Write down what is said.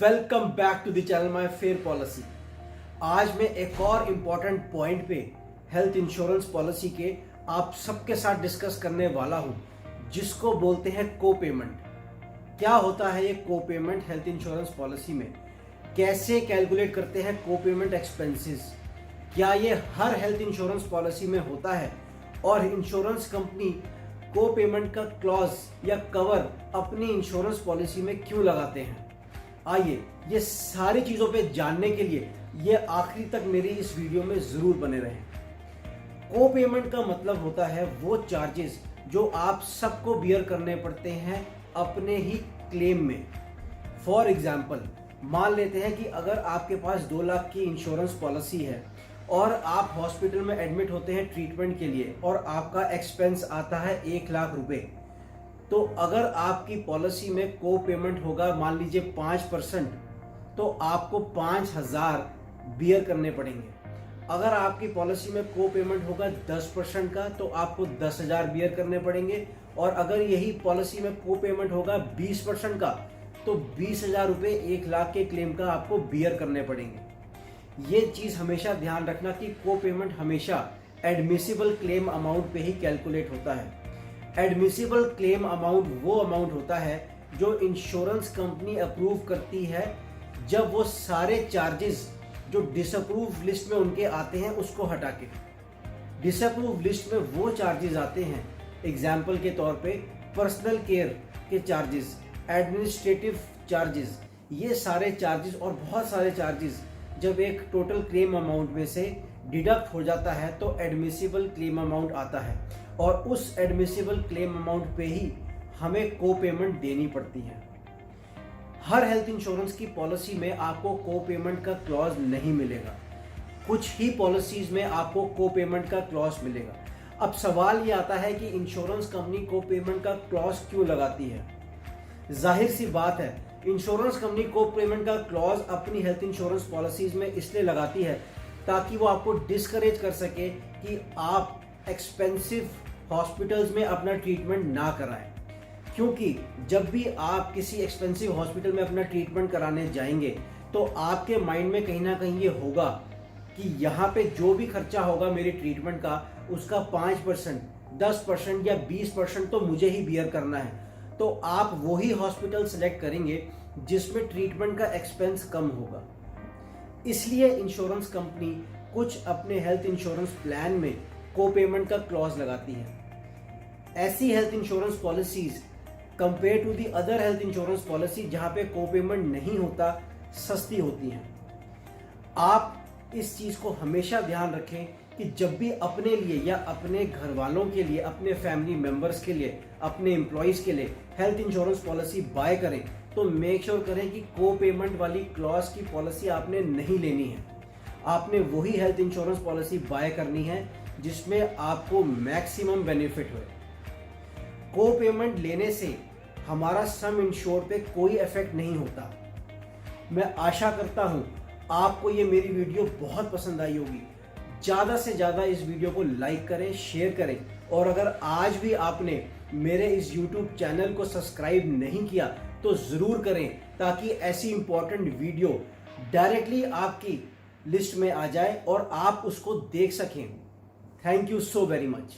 Welcome back to the channel my fair policy. आज मैं एक और इम्पॉर्टेंट पॉइंट पे हेल्थ इंश्योरेंस पॉलिसी के आप सबके साथ डिस्कस करने वाला हूं, जिसको बोलते हैं को पेमेंट। क्या होता है ये को पेमेंट हेल्थ इंश्योरेंस पॉलिसी में? कैसे कैलकुलेट करते हैं को पेमेंट एक्सपेंसेस? क्या ये हर हेल्थ इंश्योरेंस पॉलिसी में होता है? और इंश्योरेंस कंपनी को पेमेंट का क्लॉज या कवर अपनी इंश्योरेंस पॉलिसी में क्यों लगाते हैं? आइए ये सारी चीजों पे जानने के लिए ये आखिरी तक मेरी इस वीडियो में जरूर बने रहें। को पेमेंट का मतलब होता है वो चार्जेस जो आप सबको बियर करने पड़ते हैं अपने ही क्लेम में। फॉर एग्जाम्पल, मान लेते हैं कि अगर आपके पास 2 लाख की इंश्योरेंस पॉलिसी है और आप हॉस्पिटल में एडमिट होते हैं ट्रीटमेंट के लिए और आपका एक्सपेंस आता है 1 लाख रुपए, तो अगर आपकी पॉलिसी में को पेमेंट होगा मान लीजिए 5%, तो आपको 5,000 बियर करने पड़ेंगे। अगर आपकी पॉलिसी में को पेमेंट होगा 10% का, तो आपको 10,000 बियर करने पड़ेंगे। और अगर यही पॉलिसी में को पेमेंट होगा 20% का, तो 20,000 रुपये 1 लाख के क्लेम का आपको बियर करने पड़ेंगे। ये चीज हमेशा ध्यान रखना कि को पेमेंट हमेशा एडमिसिबल क्लेम अमाउंट पे ही कैलकुलेट होता है। एडमिसिबल क्लेम अमाउंट वो अमाउंट होता है जो इंश्योरेंस कंपनी अप्रूव करती है जब वो सारे चार्जेस जो डिसअप्रूव लिस्ट में उनके आते हैं उसको हटा के। डिसअप्रूव लिस्ट में वो चार्जेस आते हैं, एग्जाम्पल के तौर पे पर्सनल केयर के चार्जेस, एडमिनिस्ट्रेटिव चार्जेस, ये सारे चार्जेस और बहुत सारे चार्जेस जब एक टोटल क्लेम अमाउंट में से डिडक्ट हो जाता है तो एडमिसिबल क्लेम अमाउंट आता है, और उस एडमिसिबल क्लेम अमाउंट पे ही हमें को पेमेंट देनी पड़ती है। हर हेल्थ इंश्योरेंस की पॉलिसी में आपको को पेमेंट का क्लॉज नहीं मिलेगा, कुछ ही पॉलिसीज में आपको को पेमेंट का क्लॉज मिलेगा। अब सवाल ये आता है कि इंश्योरेंस कंपनी को पेमेंट का क्लॉज क्यों लगाती है? जाहिर सी बात है, इंश्योरेंस कंपनी को पेमेंट का क्लॉज अपनी हेल्थ इंश्योरेंस पॉलिसीज में इसलिए लगाती है ताकि वो आपको डिस्करेज कर सके कि आप एक्सपेंसिव हॉस्पिटल्स में अपना ट्रीटमेंट ना कराएं। क्योंकि जब भी आप किसी एक्सपेंसिव हॉस्पिटल में अपना ट्रीटमेंट कराने जाएंगे तो आपके माइंड में कहीं ना कहीं ये होगा कि यहाँ पे जो भी खर्चा होगा मेरे ट्रीटमेंट का, उसका 5%, 10% या 20% तो मुझे ही बियर करना है। तो आप वही हॉस्पिटल सेलेक्ट करेंगे जिसमें ट्रीटमेंट का एक्सपेंस कम होगा। इसलिए इंश्योरेंस कंपनी कुछ अपने हेल्थ इंश्योरेंस प्लान में को पेमेंट का क्लॉज लगाती है। ऐसी health insurance policies compare to the other health insurance policy जहां पे को पेमेंट नहीं होता, सस्ती होती हैं। आप इस चीज को हमेशा ध्यान रखें कि जब भी अपने लिए या अपने घर वालों के लिए, अपने फैमिली मेंबर्स के लिए, अपने एम्प्लॉइज के लिए हेल्थ इंश्योरेंस पॉलिसी बाय करें तो मेक श्योर करें कि को पेमेंट वाली क्लॉज की पॉलिसी आपने नहीं लेनी है। आपने वही हेल्थ इंश्योरेंस पॉलिसी बाय करनी है जिसमें आपको मैक्सिमम बेनिफिट हो। को पेमेंट लेने से हमारा सम इंश्योर पे कोई इफेक्ट नहीं होता। मैं आशा करता हूं आपको ये मेरी वीडियो बहुत पसंद आई होगी। ज़्यादा से ज़्यादा इस वीडियो को लाइक करें, शेयर करें, और अगर आज भी आपने मेरे इस YouTube चैनल को सब्सक्राइब नहीं किया तो ज़रूर करें ताकि ऐसी इंपॉर्टेंट वीडियो डायरेक्टली आपकी लिस्ट में आ जाए और आप उसको देख सकें। Thank you so very much.